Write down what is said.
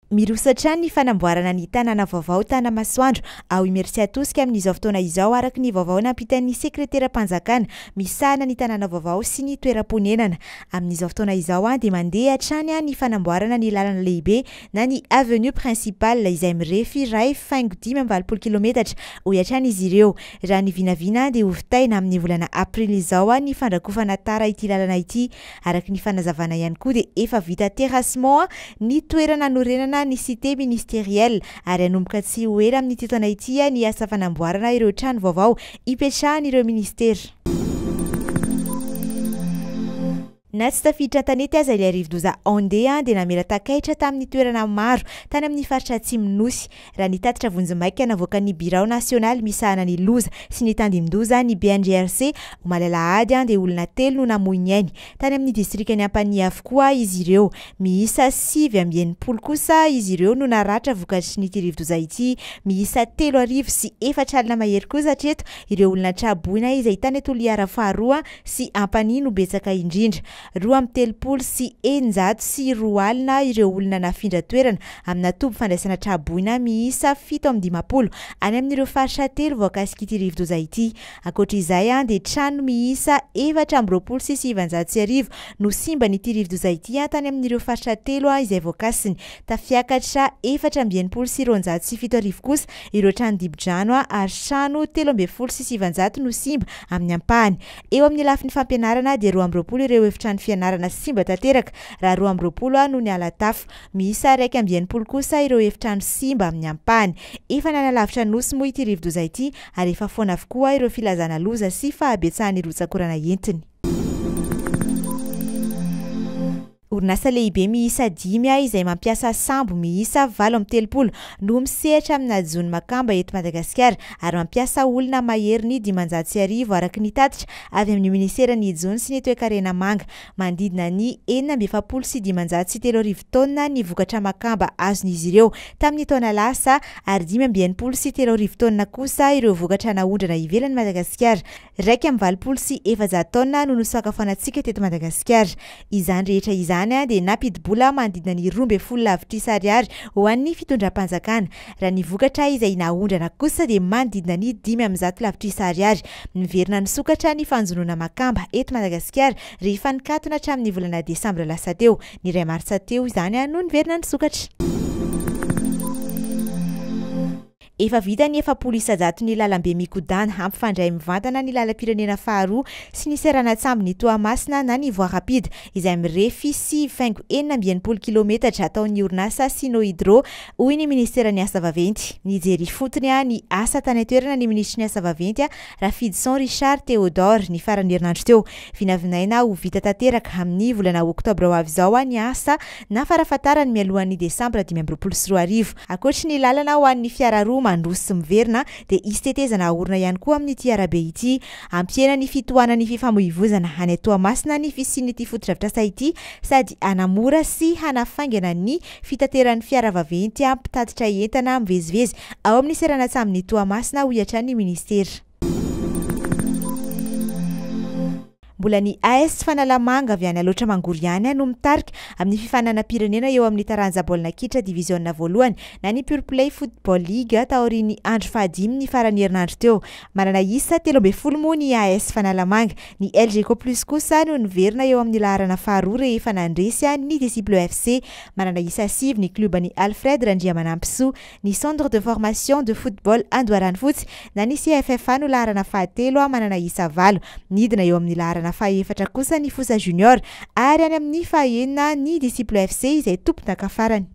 Mirosatra ny fanamboarana ny tanàna vaovao Tanamasoandro ao Imeritsy atosika amin'izao fotoana izao araka ny vaovao nampitan'ny sekretera-panjakana misahana ny tanàna vaovao sy ny toeram-ponenana. Amin'izao fotoana izao dia mandeha hatrany ny fanamboarana ny lalana lehibe na ny avenue principale izay mirefy 1,5 kilometatra ho hatrany izy ireo. Raha ny vinavina dia hovitaina amin'ny volana aprily izao ny fandrakofana tara ity lalana ity. Araka ny fanazavana ihany koa dia efa vita terrassement ny toerana norenana ny cité ministérielle ary anomboka tsy ho ela amin'ny titona ity ny asa fanamboarana ireo trano vaovao ipetrahan'ireo ministera. Na tsy tafiditra tanety aza ilay rivodoza Andea dia namela takaiatra tamin'ny toerana maro tany amin'ny faritra Atsimo Nosy. Raha ny tatitra vonjimaika navoaka ny birao nasionaly misahana ny loza sy ny tandimdoza ny BNGRC Malalahady dia olona 3 no namoy ny ainy. Tany amin'ny distrikany Ampania avokoa izy ireo. Miisa 7,80 kosa izy ireo no naratra vokatry ny rivodoza ity. Miisa 3 sy 4 alina mahery kosa hatreto ireo olona traboina izay tany Toliara faharoa sy Ampania no betsaka indrindra. 2,30 sy 100 sy 2 alina ireo olona nafindra toerana amina toby fandraisana traboina miisa 7,50 any amin'ireo faritra 3 voakasika ity rivodoza ity. Ankoatra izay dia trano miisa 420 sy 700 no simba n'ity rivodoza ity tany amin'ireo faritra 3 izay voakasiny. Tafiakatra 4,70 sy 207 kosa ireo trano dibo-drano ary trano 13 sy 700 no simba amin'ny ampahany. Eo amin'ny lafin'ny fampianarana dia 20 ireo efitrano fianarana simba tanteraka raha 20 no ny alatafo. Miisa 1,20 kosa ireo efitrano simba amin'ny ampahany. Efa nanalavitra nosy moa ity rivodoza ity ary efa foana avokoa ireo filazana loza sy fahabetsahany rotsakorana entiny. Orinasa lehibe miisa 5 izay mampiasa sambo miisa 7,30 no misehatra amina zony Makamba eto Madagasikara ary mampiasa olona mahery ny 500 araka ny tatitra avy amin'ny ministeran'ny zony sy ny toe-karena manga. Mandidina ny 470 sy 530 taona ny vokatra Makamba azon'izy ireo tamin'ny taona lasa ary 5,80 sy 30 taona kosa ireo vokatra naondrana ivelan'ny Madagasikara. 2,20 sy 400 taona no nosakafoanantsika teto Madagasikara. Izany rehetra izany dia napidi-bola mandidina ny 12 lavitra ariary ho an'ny fitondram-panjakana. Raha ny vokatra izay naondrana kosa dia mandidina ny 500 lavitra ariary. Miverina ny sokatra ny fanjonoana Makamba eto Madagasikara rehefa nikatona hatramin'ny volana Desambra lasa teo. Ny iray Martsa teo izany no niverina ny sokatra. Efa vita ny 700 ny lalambe mikodana hampifandray mivantana ny lalam-pirenena faharoa sy ny seranatsambo ny Toamasina na ny voie rapide izay mirefy 5,80 kilometatra ataon'ny orinasa Sinohydro hoy ny ministeran'ny asa vaventy. Nijery fotony ny asa tany toerana ny ministry ny asa vaventy Rafidson Richard Théodore ny farany herinandro teo. Vinavinaina ho vita tanteraka amin'ny volana Oktobra ho avy izao ny asa na farafatarany mialohan'ny Desambra 2024. Ankoatra ny lalana ho an'ny fiara roa mandroso sy miverina dia isy tetezana orona ihany koa amin'ity arabe ity. Ampiena ny fitohanany fifamoivoizana any Toamasina ny fisian'ity foto-drafitrasa ity sady hanamora sy hanafaingana ny fitateran'ny fiara vaventy mpitatitra entana mivezivezy ao amin'ny seranatsambo Toamasina ho hiatran'ny ministera. Mbola ny AS Fanalamanga avy any aloatra Mangoriany no mitarika amin'ny fifananam-pirenena eo amin'ny taranja baolina kitra diviziona voalohany na ny Pure Play Football League taorian'ny andro fahadimy ny farany herinandro teo. Manana isa 13 moa ny AS Fanalamanga. Ny LGK Plus kosa no niverina eo amin'ny laharana faharoa rehefa nandresy ny Disciple FC. Manana isa 5 ny kluban'ny Alfred Randriamanampisoa. Ny Centre de Formation de Football Andoharany Fotsy na ny CFFA no laharana fahatelo manana isa 4. Nidina eo amin'ny laharana fahaefatra kosa ny Fosa Junior ary any amin'ny fahaenina ny Disciple FC izay tompona ka farany.